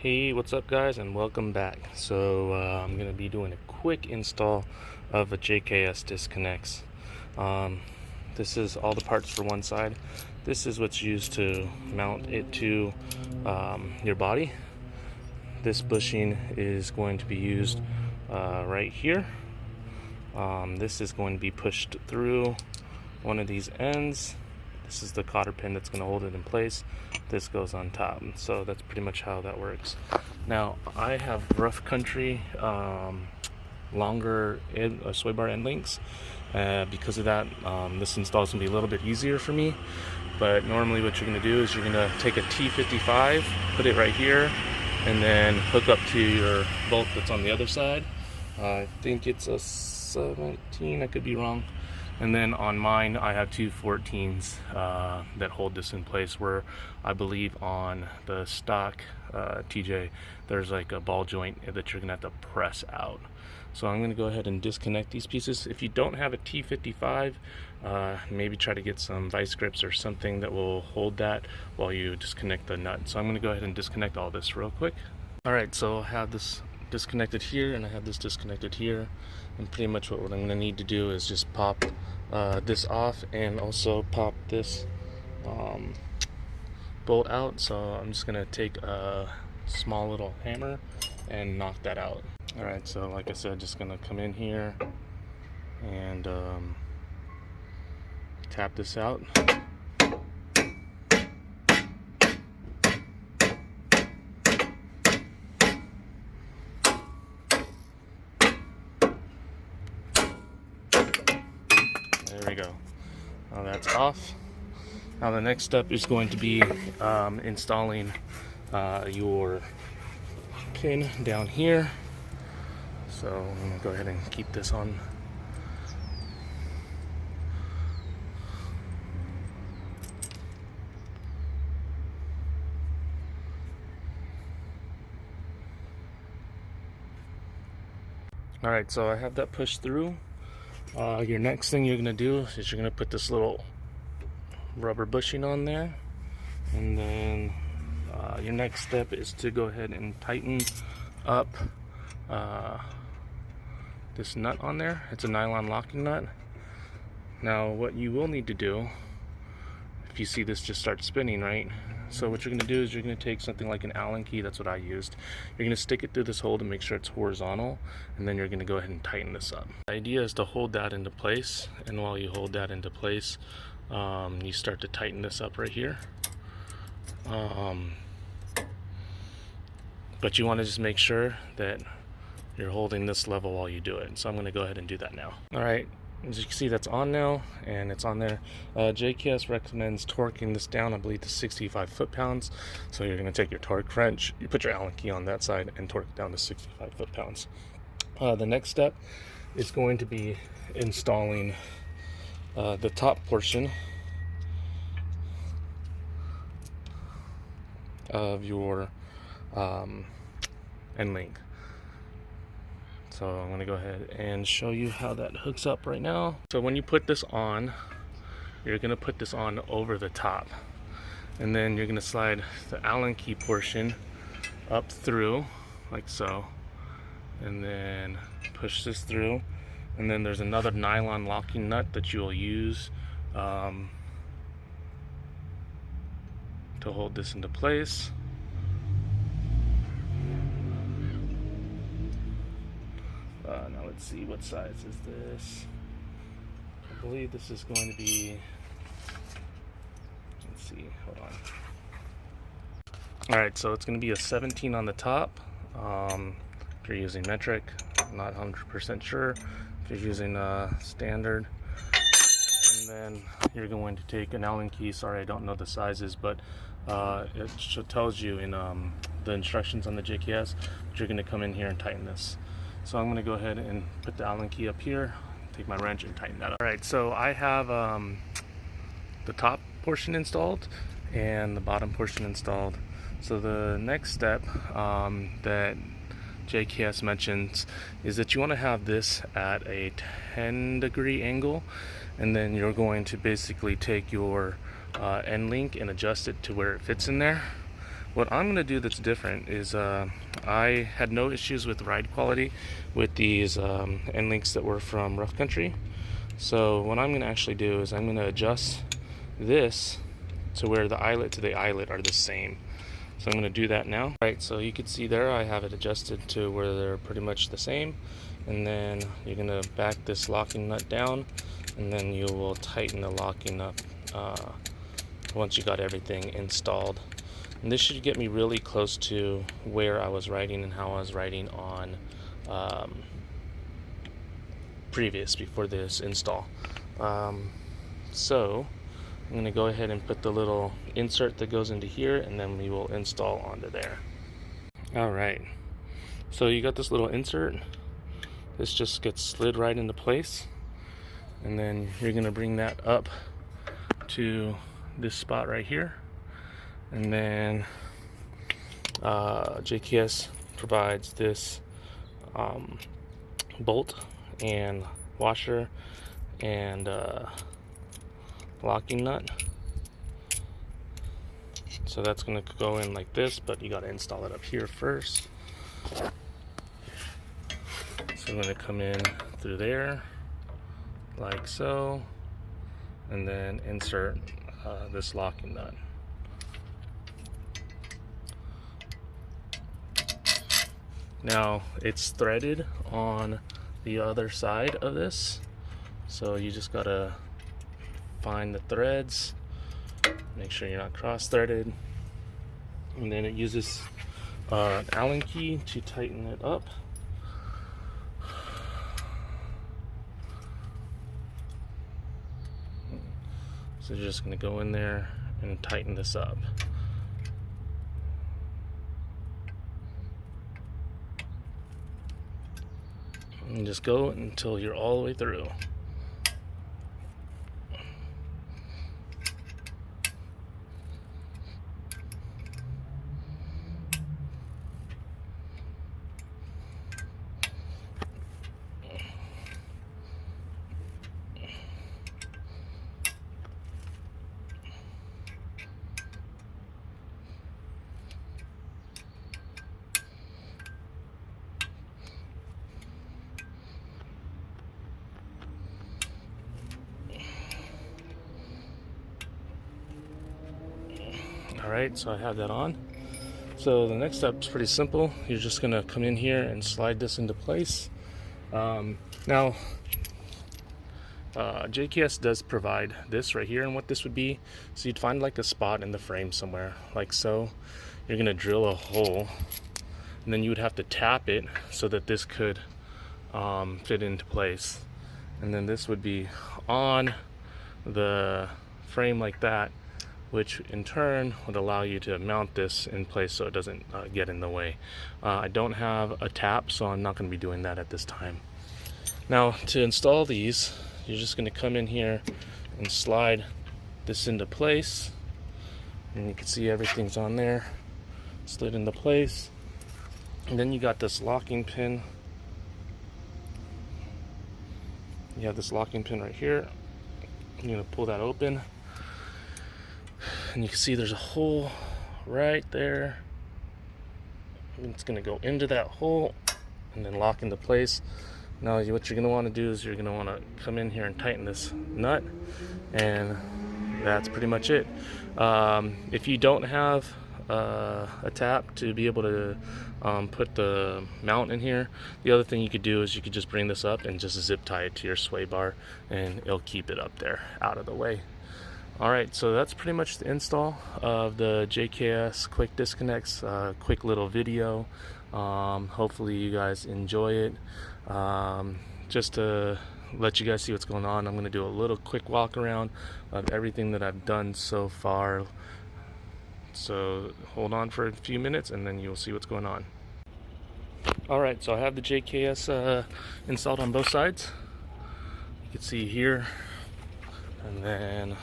Hey, what's up guys, and welcome back. I'm going to be doing a quick install of a JKS disconnects. This is all the parts for one side. This is what's used to mount it to your body. This bushing is going to be used right here. This is going to be pushed through one of these ends. This is the cotter pin that's going to hold it in place. This goes on top. So that's pretty much how that works. Now I have rough country longer sway bar end links. Because of that, this install is going to be a little bit easier for me. But normally what you're going to do is you're going to take a T55, put it right here, and then hook up to your bolt that's on the other side. I think it's a 17, I could be wrong. And then on mine I have two 14s that hold this in place, where I believe on the stock TJ there's like a ball joint that you're gonna have to press out. So I'm gonna go ahead and disconnect these pieces. If you don't have a T55, maybe try to get some vice grips or something that will hold that while you disconnect the nut. So I'm gonna go ahead and disconnect all this real quick. Alright, so I have this disconnected here and I have this disconnected here, and pretty much what I'm going to need to do is just pop this off and also pop this bolt out. So I'm just going to take a small little hammer and knock that out. Alright, so like I said, just going to come in here and tap this out. There we go. Now that's off. Now the next step is going to be installing your pin down here. So I'm going to go ahead and keep this on. Alright, so I have that pushed through. Your next thing you're going to do is you're going to put this little rubber bushing on there, and then your next step is to go ahead and tighten up this nut on there. It's a nylon locking nut. Now what you will need to do, if you see this just start spinning, right? So what you're going to do is you're going to take something like an Allen key. That's what I used. You're going to stick it through this hole to make sure it's horizontal, and then you're going to go ahead and tighten this up. The idea is to hold that into place, and while you hold that into place, you start to tighten this up right here. But you want to just make sure that you're holding this level while you do it. So I'm going to go ahead and do that now. Alright. As you can see, that's on now, and it's on there. JKS recommends torquing this down, I believe, to 65 foot-pounds. So you're going to take your torque wrench, you put your Allen key on that side, and torque it down to 65 foot-pounds. The next step is going to be installing the top portion of your end link. So I'm going to go ahead and show you how that hooks up right now. So when you put this on, you're going to put this on over the top, and then you're going to slide the Allen key portion up through like so, and then push this through, and then there's another nylon locking nut that you will use to hold this into place. Now let's see, what size is this? I believe this is going to be, let's see, hold on. Alright, so it's going to be a 17 on the top. If you're using metric, I'm not 100% sure. If you're using standard, and then you're going to take an Allen key. Sorry, I don't know the sizes, but it tells you in the instructions on the JKS, but you're going to come in here and tighten this. So I'm going to go ahead and put the Allen key up here, take my wrench and tighten that up. Alright, so I have the top portion installed and the bottom portion installed. So the next step that JKS mentions is that you want to have this at a 10-degree angle, and then you're going to basically take your end link and adjust it to where it fits in there. What I'm going to do that's different is I had no issues with ride quality with these end links that were from Rough Country. So what I'm going to actually do is I'm going to adjust this to where the eyelet to the eyelet are the same. So I'm going to do that now. Alright, so you can see there I have it adjusted to where they're pretty much the same. And then you're going to back this locking nut down, and then you will tighten the locking up once you got everything installed. And this should get me really close to where I was riding and how I was riding on previous, before this install. So I'm going to go ahead and put the little insert that goes into here, and then we will install onto there. Alright, so you got this little insert. This just gets slid right into place, and then you're going to bring that up to this spot right here. And then JKS provides this bolt and washer and locking nut. So that's going to go in like this, but you got to install it up here first. So I'm going to come in through there like so, and then insert this locking nut. Now it's threaded on the other side of this, so you just gotta find the threads, make sure you're not cross-threaded, and then it uses an Allen key to tighten it up. So you're just gonna go in there and tighten this up. And just go until you're all the way through. Alright, so I have that on. So the next step is pretty simple. You're just going to come in here and slide this into place. Now, JKS does provide this right here, and what this would be, so you'd find like a spot in the frame somewhere, like so. You're going to drill a hole, and then you would have to tap it so that this could fit into place. And then this would be on the frame like that, which in turn would allow you to mount this in place so it doesn't get in the way. I don't have a tap, so I'm not going to be doing that at this time. Now, to install these, you're just going to come in here and slide this into place, and you can see everything's on there, slid into place. And then you got this locking pin. You have this locking pin right here. You're going to pull that open, and you can see there's a hole right there. It's going to go into that hole and then lock into place. Now what you're going to want to do is you're going to want to come in here and tighten this nut, and that's pretty much it. If you don't have a tap to be able to put the mount in here, the other thing you could do is you could just bring this up and just zip tie it to your sway bar, and it'll keep it up there out of the way. Alright, so that's pretty much the install of the JKS quick disconnects, quick little video. Hopefully you guys enjoy it. Just to let you guys see what's going on, I'm going to do a little quick walk around of everything that I've done so far. So hold on for a few minutes and then you'll see what's going on. Alright, so I have the JKS installed on both sides. You can see here, and then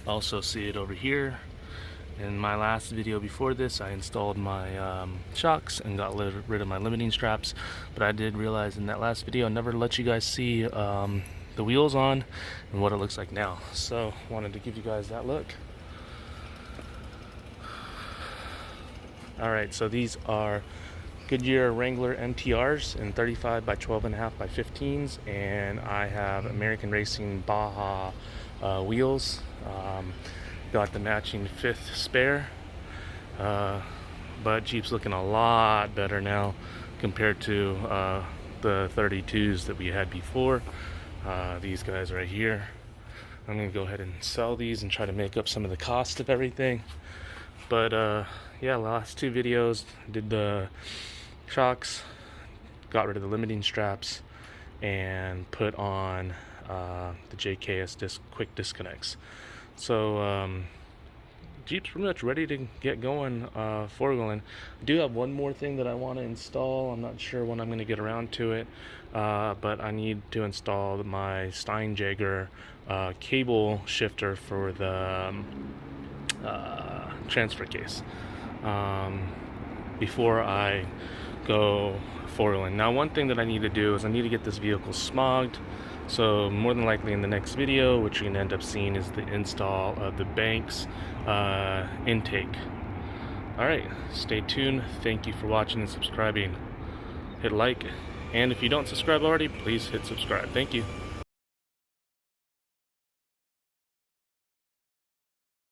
also see it over here. In my last video before this, I installed my shocks and got rid of my limiting straps, but I did realize in that last video I never let you guys see the wheels on and what it looks like now, so wanted to give you guys that look. Alright, so these are Goodyear Wrangler MTRs in 35 by 12.5 by 15s, and I have American Racing Baja wheels. Got the matching 5th spare, but Jeep's looking a lot better now compared to the 32s that we had before. These guys right here. I'm gonna go ahead and sell these and try to make up some of the cost of everything. But yeah, last 2 videos did the shocks, got rid of the limiting straps, and put on the JKS quick disconnects. So Jeep's pretty much ready to get going, four-wheeling. I do have one more thing that I want to install. I'm not sure when I'm going to get around to it, but I need to install my Steinjager cable shifter for the transfer case before I go four-wheeling. Now, one thing that I need to do is I need to get this vehicle smogged. So more than likely in the next video, what you're going to end up seeing is the install of the Banks intake. Alright, stay tuned. Thank you for watching and subscribing. Hit like, and if you don't subscribe already, please hit subscribe. Thank you.